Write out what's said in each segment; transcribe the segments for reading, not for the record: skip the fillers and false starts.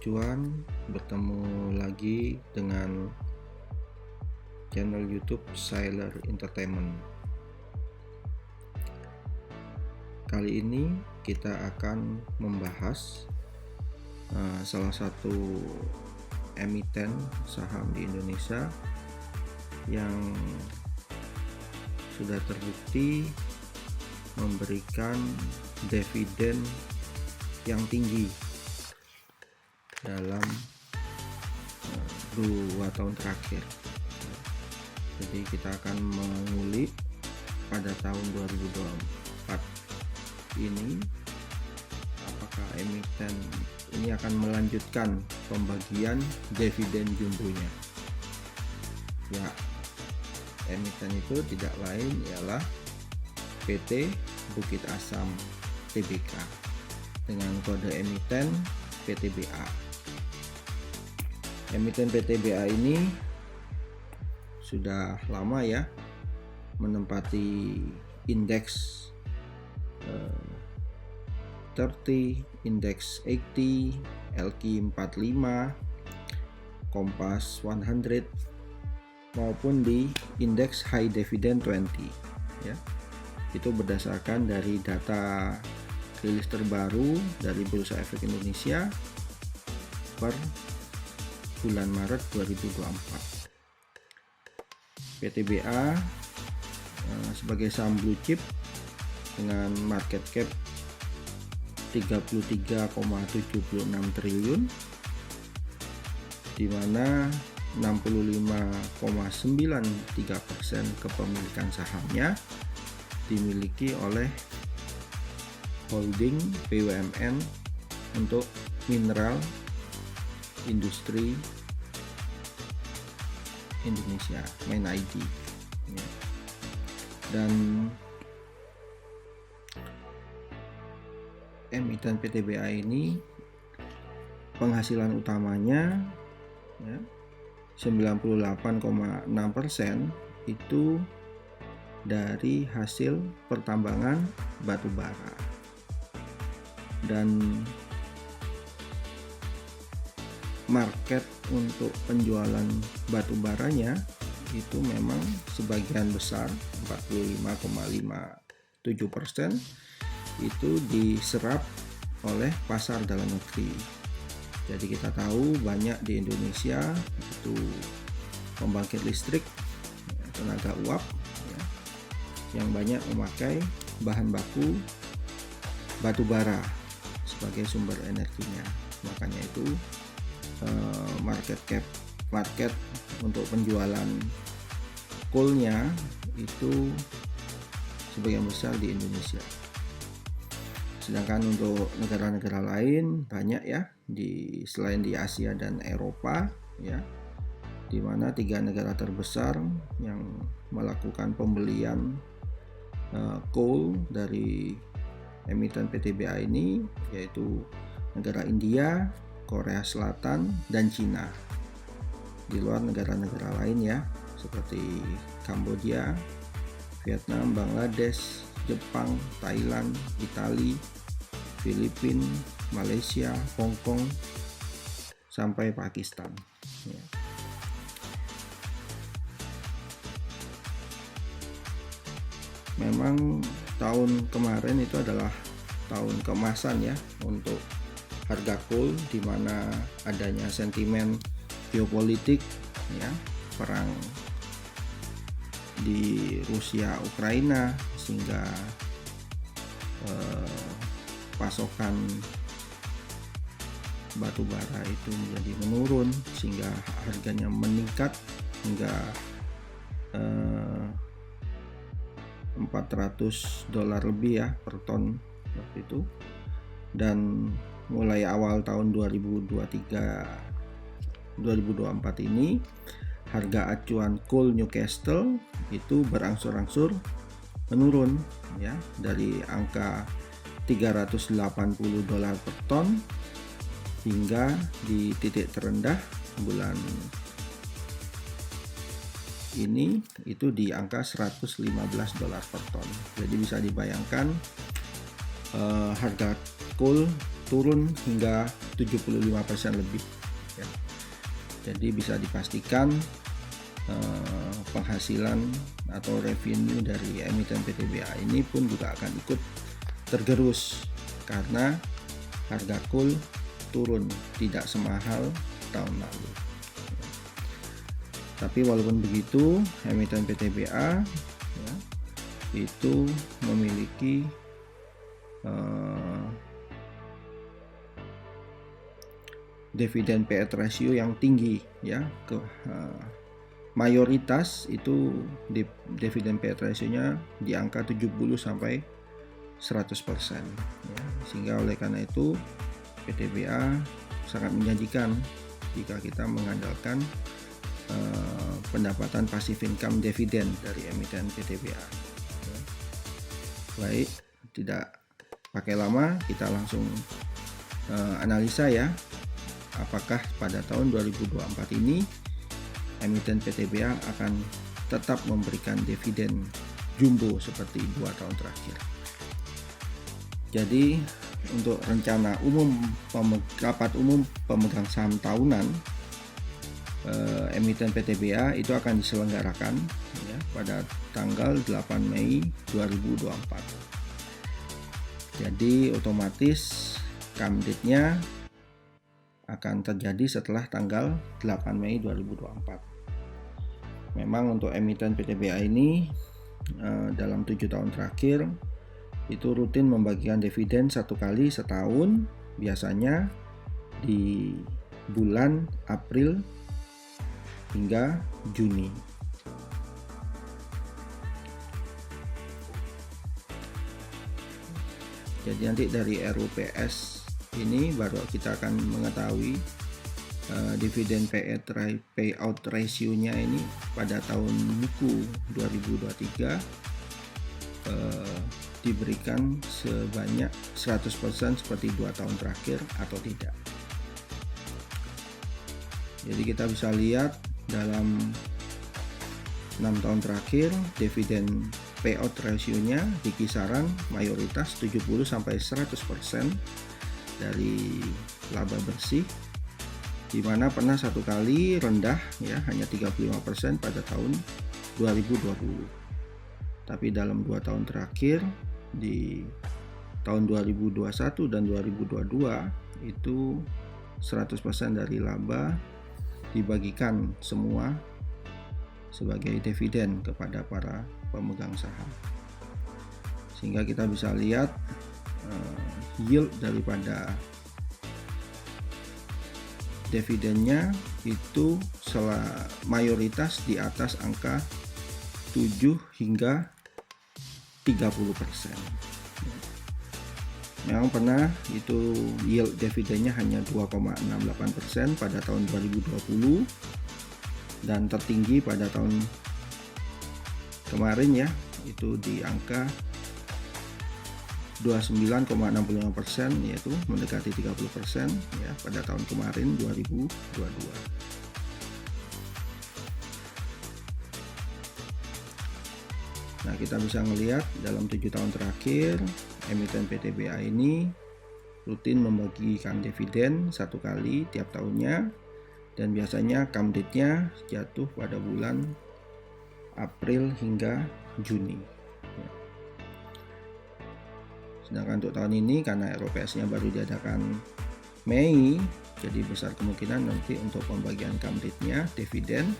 Acuan, bertemu lagi dengan channel YouTube Sailor Entertainment. Kali ini kita akan membahas salah satu emiten saham di Indonesia yang sudah terbukti memberikan dividen yang tinggi dalam 2 tahun terakhir. Jadi kita akan mengulik pada tahun 2024 ini, apakah emiten ini akan melanjutkan pembagian dividen jumbonya. Ya, emiten itu tidak lain ialah PT Bukit Asam Tbk dengan kode emiten PTBA. Emiten PTBA ini sudah lama ya menempati indeks 30, indeks 80, LQ45, Kompas 100 maupun di indeks High Dividend 20 ya. Itu berdasarkan dari data rilis terbaru dari Bursa Efek Indonesia per bulan Maret 2024. PTBA sebagai saham blue chip dengan market cap 33,76 triliun, di mana 65,93% kepemilikan sahamnya dimiliki oleh holding BUMN untuk mineral industri Indonesia, MIND ya. Dan emiten PTBA ini penghasilan utamanya ya, 98,6% itu dari hasil pertambangan batu bara, dan market untuk penjualan batu baranya itu memang sebagian besar 45,57% itu diserap oleh pasar dalam negeri. Jadi kita tahu banyak di Indonesia itu pembangkit listrik tenaga uap ya, yang banyak memakai bahan baku batu bara sebagai sumber energinya. Makanya itu market untuk penjualan coalnya itu sebagian besar di Indonesia. Sedangkan untuk negara-negara lain banyak ya, selain di Asia dan Eropa ya, di mana 3 negara terbesar yang melakukan pembelian coal dari emiten PTBA ini yaitu negara India, Korea Selatan, dan Cina. Di luar negara-negara lain ya, seperti Kamboja, Vietnam, Bangladesh, Jepang, Thailand, Italia, Filipina, Malaysia, Hong Kong, sampai Pakistan ya. Memang tahun kemarin itu adalah tahun keemasan ya untuk harga coal, di mana adanya sentimen geopolitik ya, perang di Rusia Ukraina, sehingga pasokan batu bara itu menjadi menurun sehingga harganya meningkat hingga $400 lebih ya per ton waktu itu. Dan mulai awal tahun 2024 ini harga acuan coal Newcastle itu berangsur-angsur menurun ya, dari angka $380 per ton hingga di titik terendah bulan ini itu di angka $115 per ton. Jadi bisa dibayangkan harga coal turun hingga 75% lebih ya. Jadi bisa dipastikan penghasilan atau revenue dari emiten PTBA ini pun juga akan ikut tergerus karena harga coal turun, tidak semahal tahun lalu. Tapi walaupun begitu, emiten PTBA ya, itu memiliki dividen payout ratio yang tinggi ya. Mayoritas itu dividen payout ratio-nya di angka 70 sampai 100% ya. Sehingga oleh karena itu PTBA sangat menjanjikan jika kita mengandalkan pendapatan passive income dividen dari emiten PTBA ya. Baik, tidak pakai lama, kita langsung analisa ya, apakah pada tahun 2024 ini emiten PTBA akan tetap memberikan dividen jumbo seperti 2 tahun terakhir. Jadi untuk rencana umum rapat umum pemegang saham tahunan emiten PTBA itu akan diselenggarakan ya, pada tanggal 8 Mei 2024. Jadi otomatis come date-nya akan terjadi setelah tanggal 8 Mei 2024. Memang untuk emiten PTBA ini dalam 7 tahun terakhir itu rutin membagikan dividen 1 kali setahun, biasanya di bulan April hingga Juni. Jadi nanti dari RUPS ini baru kita akan mengetahui dividen payout ratio-nya ini pada tahun buku 2023 diberikan sebanyak 100% seperti 2 tahun terakhir atau tidak. Jadi kita bisa lihat dalam 6 tahun terakhir dividen payout ratio-nya di kisaran mayoritas 70-100% dari laba bersih, di mana pernah 1 kali rendah ya, hanya 35% pada tahun 2020. Tapi dalam 2 tahun terakhir di tahun 2021 dan 2022 itu 100% dari laba dibagikan semua sebagai dividen kepada para pemegang saham. Sehingga kita bisa lihat yield daripada dividennya itu mayoritas di atas angka 7 hingga 30%. Memang pernah itu yield dividennya hanya 2,68% pada tahun 2020 dan tertinggi pada tahun kemarin ya, itu di angka 29,65%, yaitu mendekati 30% ya pada tahun kemarin 2022. Nah, kita bisa melihat dalam 7 tahun terakhir emiten PTBA ini rutin membagikan dividen 1 kali tiap tahunnya, dan biasanya come date-nya jatuh pada bulan April hingga Juni. Sedangkan untuk tahun ini karena RUPS-nya baru diadakan Mei, jadi besar kemungkinan nanti untuk pembagian come date-nya dividen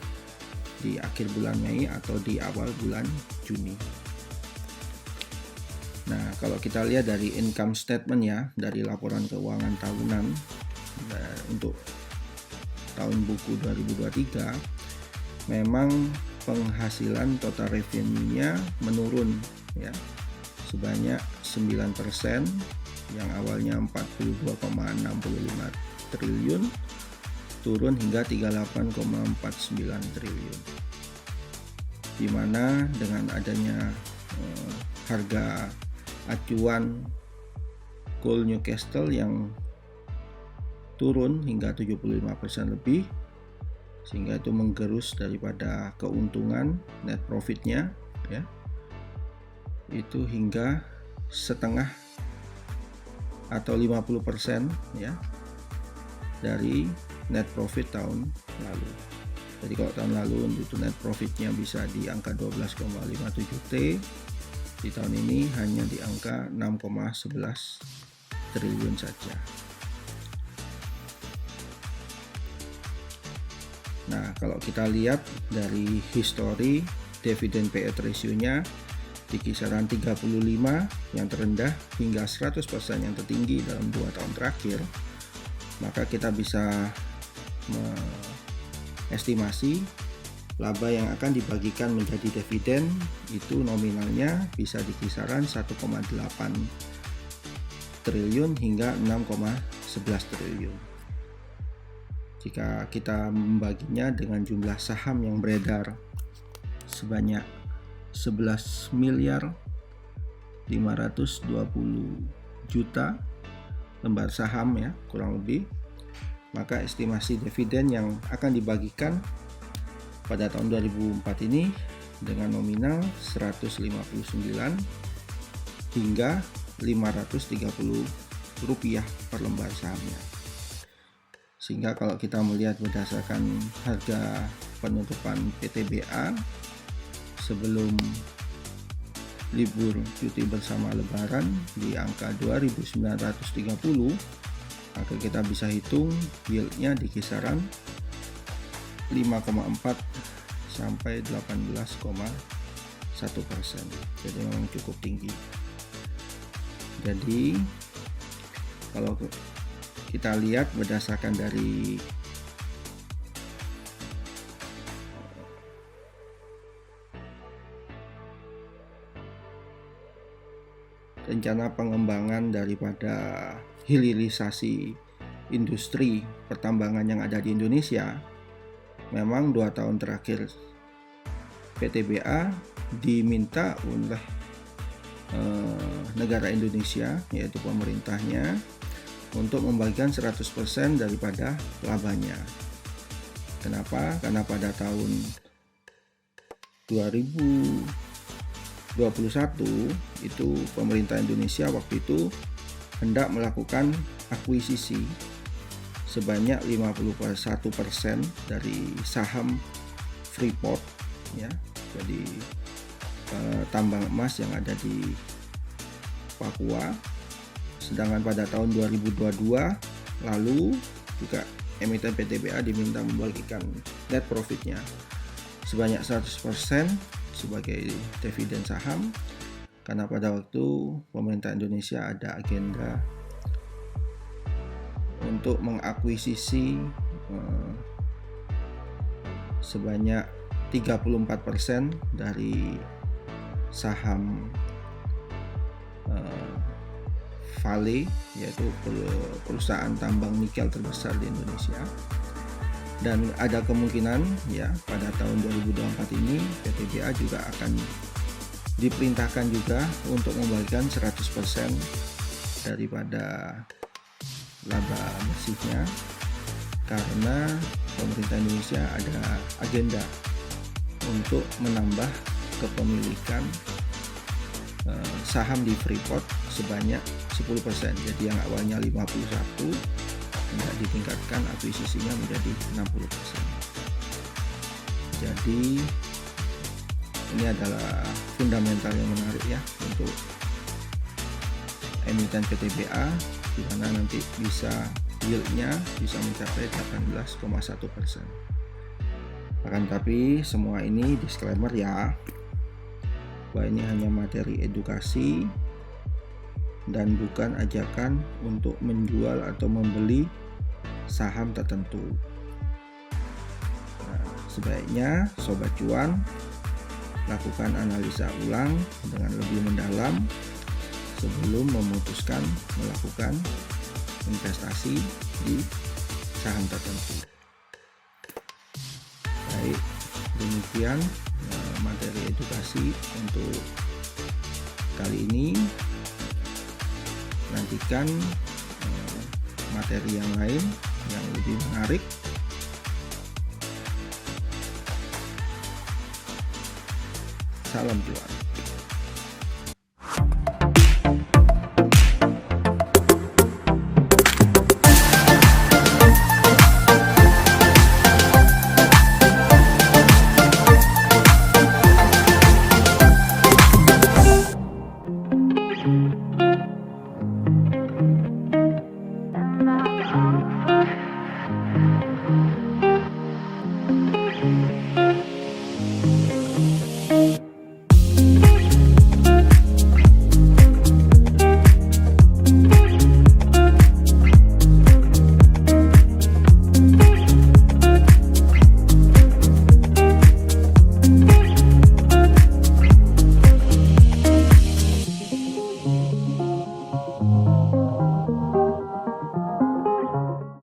di akhir bulan Mei atau di awal bulan Juni. Nah, kalau kita lihat dari income statement ya, dari laporan keuangan tahunan untuk tahun buku 2023, memang penghasilan total revenue-nya menurun ya, sebanyak 9%, yang awalnya 42,65 triliun turun hingga 38,49 triliun. Di mana dengan adanya harga acuan coal Newcastle yang turun hingga 75% lebih, sehingga itu menggerus daripada keuntungan net profitnya ya, itu hingga setengah atau 50% ya dari net profit tahun lalu. Jadi kalau tahun lalu itu net profitnya bisa di angka 12,57 T, di tahun ini hanya di angka 6,11 triliun saja. Nah, kalau kita lihat dari histori dividen payout ratio-nya di kisaran 35 yang terendah hingga 100% yang tertinggi dalam 2 tahun terakhir, maka kita bisa estimasi laba yang akan dibagikan menjadi dividen itu nominalnya bisa di kisaran 1,8 triliun hingga 6,11 triliun. Jika kita membaginya dengan jumlah saham yang beredar sebanyak 11 miliar 520 juta lembar saham ya kurang lebih, maka estimasi dividen yang akan dibagikan pada tahun 2004 ini dengan nominal 159 hingga 530 rupiah per lembar sahamnya. Sehingga kalau kita melihat berdasarkan harga penutupan PTBA sebelum libur cuti bersama lebaran di angka 2.930, maka kita bisa hitung yieldnya di kisaran 5,4 sampai 18,1%. Jadi memang cukup tinggi. Jadi kalau kita lihat berdasarkan dari rencana pengembangan daripada hilirisasi industri pertambangan yang ada di Indonesia, memang 2 tahun terakhir PTBA diminta oleh negara Indonesia, yaitu pemerintahnya, untuk membagikan 100% daripada labanya. Kenapa? Karena pada tahun 2021 itu pemerintah Indonesia waktu itu hendak melakukan akuisisi sebanyak 51% dari saham Freeport ya. Jadi tambang emas yang ada di Papua. Sedangkan pada tahun 2022 lalu juga emiten PTBA diminta membagikan net profitnya sebanyak 100% sebagai dividen saham, karena pada waktu pemerintah Indonesia ada agenda untuk mengakuisisi sebanyak 34% dari saham Vale, yaitu perusahaan tambang nikel terbesar di Indonesia. Dan ada kemungkinan ya pada tahun 2024 ini PTBA juga akan diperintahkan juga untuk membagikan 100% daripada laba bersihnya, karena pemerintah Indonesia ada agenda untuk menambah kepemilikan saham di Freeport sebanyak 10%. Jadi yang awalnya 51 hendak ditingkatkan akuisisinya menjadi 60%. Jadi ini adalah fundamental yang menarik ya untuk emiten PTBA, di mana nanti bisa yieldnya bisa mencapai 18,1%. Akan tapi semua ini disclaimer ya, bahwa ini hanya materi edukasi dan bukan ajakan untuk menjual atau membeli saham tertentu. Nah, sebaiknya Sobat Cuan lakukan analisa ulang dengan lebih mendalam sebelum memutuskan melakukan investasi di saham tertentu. Baik, demikian materi edukasi untuk kali ini. Nantikan materi yang lain yang lebih menarik. Salam cuan.